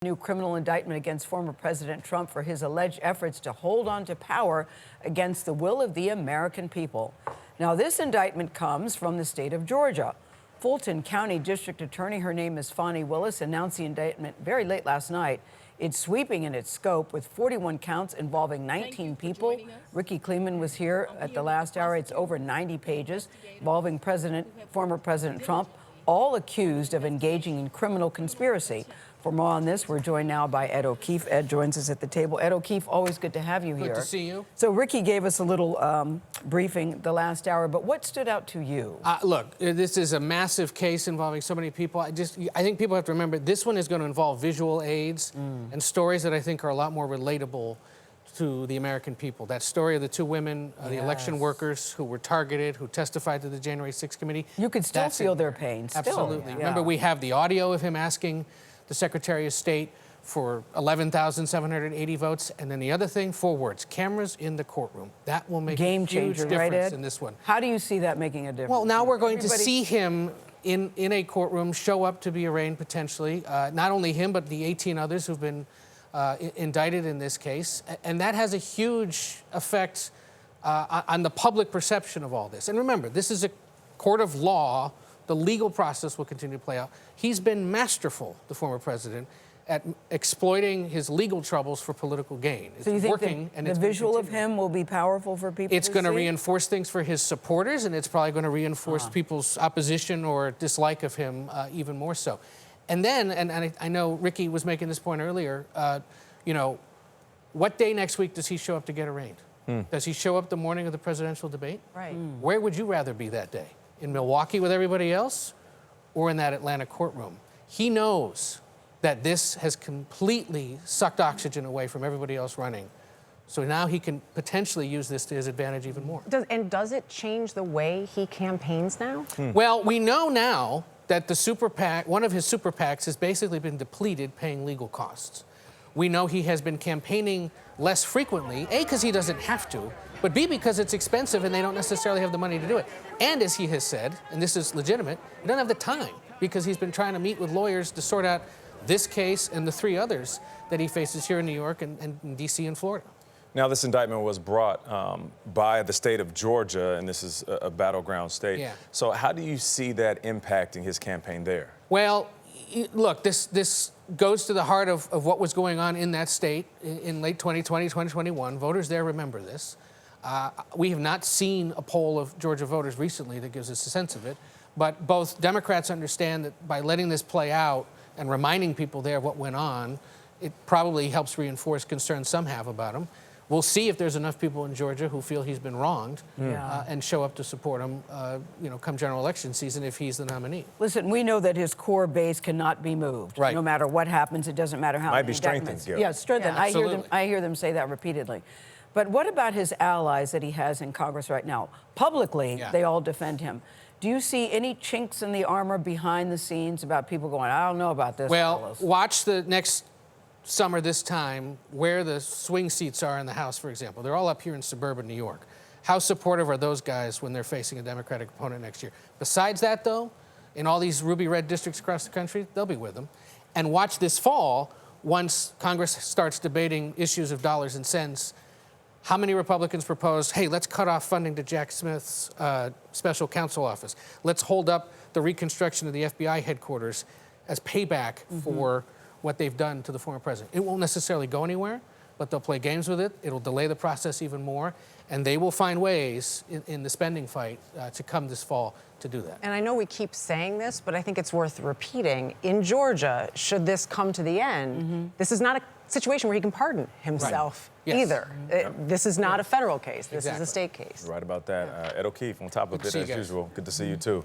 New criminal indictment against former President Trump for his alleged efforts to hold on to power against the will of the American people. Now, this indictment comes from the state of Georgia. Fulton County District Attorney, her name is Fani Willis, announced the indictment very late last night. It's sweeping in its scope with 41 counts involving 19 people. Ricky Kleeman was here at the last hour. It's over 90 pages involving former President Trump, all accused of engaging in criminal conspiracy. For more on this, we're joined now by Ed O'Keefe. Ed joins us at the table. Ed O'Keefe, always good to have you here. Good to see you. So Ricky gave us a little briefing the last hour, but what stood out to you? Look, this is a massive case involving so many people. I think people have to remember this one is going to involve visual aids and stories that I think are a lot more relatable to the American people. That story of the two women, the election workers who were targeted, who testified to the January 6th committee. You could still feel their pain. Absolutely. Yeah. Remember, we have the audio of him asking the Secretary of State for 11,780 votes. And then the other thing, 4 words, cameras in the courtroom. That will make Game a huge changer, difference right, Ed? in this one. How do you see that making a difference? Well, now we're going to see him in a courtroom show up to be arraigned potentially. Not only him, but the 18 others who've been indicted in this case. And that has a huge effect on the public perception of all this. And remember, this is a court of law. The legal process will continue to play out. He's been masterful, the former president, at exploiting his legal troubles for political gain. So you think the visual of him will be powerful for people It's going to reinforce things for his supporters, and it's probably going to reinforce people's opposition or dislike of him even more so. And then, and I know Ricky was making this point earlier, you know, what day next week does he show up to get arraigned? Does he show up the morning of the presidential debate? Right. Where would you rather be that day? In Milwaukee with everybody else, or in that Atlanta courtroom? He knows that this has completely sucked oxygen away from everybody else running. So now he can potentially use this to his advantage even more. Does it change the way he campaigns now? Well, we know now that the super PAC, one of his super PACs has basically been depleted paying legal costs. We know he has been campaigning less frequently, A, because he doesn't have to, but B, because it's expensive and they don't necessarily have the money to do it. And as he has said, and this is legitimate, he doesn't have the time because he's been trying to meet with lawyers to sort out this case and the 3 others that he faces here in New York and in D.C. and Florida. Now, this indictment was brought by the state of Georgia, and this is a battleground state. Yeah. So how do you see that impacting his campaign there? Well, look, this goes to the heart of what was going on in that state in late 2020, 2021. Voters there remember this. We have not seen a poll of Georgia voters recently that gives us a sense of it, but both Democrats understand that by letting this play out and reminding people there of what went on, it probably helps reinforce concerns some have about him. We'll see if there's enough people in Georgia who feel he's been wronged and show up to support him, you know, come general election season if he's the nominee. Listen, we know that his core base cannot be moved. Right. No matter what happens, it doesn't matter how Might many be strengthened, indictments. Gayle. Yeah, strengthened. Yeah, I hear them say that repeatedly. But what about his allies that he has in Congress right now? Publicly, they all defend him. Do you see any chinks in the armor behind the scenes about people going, I don't know about this? Well, fellas. watch the next summer this time where the swing seats are in the House, for example. They're all up here in suburban New York. How supportive are those guys when they're facing a Democratic opponent next year? Besides that, though, in all these ruby red districts across the country, they'll be with them. And watch this fall, once Congress starts debating issues of dollars and cents, how many Republicans propose, hey, let's cut off funding to Jack Smith's special counsel office. Let's hold up the reconstruction of the FBI headquarters as payback for what they've done to the former president. It won't necessarily go anywhere, but they'll play games with it. It'll delay the process even more, and they will find ways in the spending fight to come this fall to do that. And I know we keep saying this, but I think it's worth repeating. In Georgia, should this come to the end, this is not a situation where he can pardon himself either. This is not a federal case. This is a state case. Right about that. Ed O'Keefe on top of it as usual. Good to see you, too.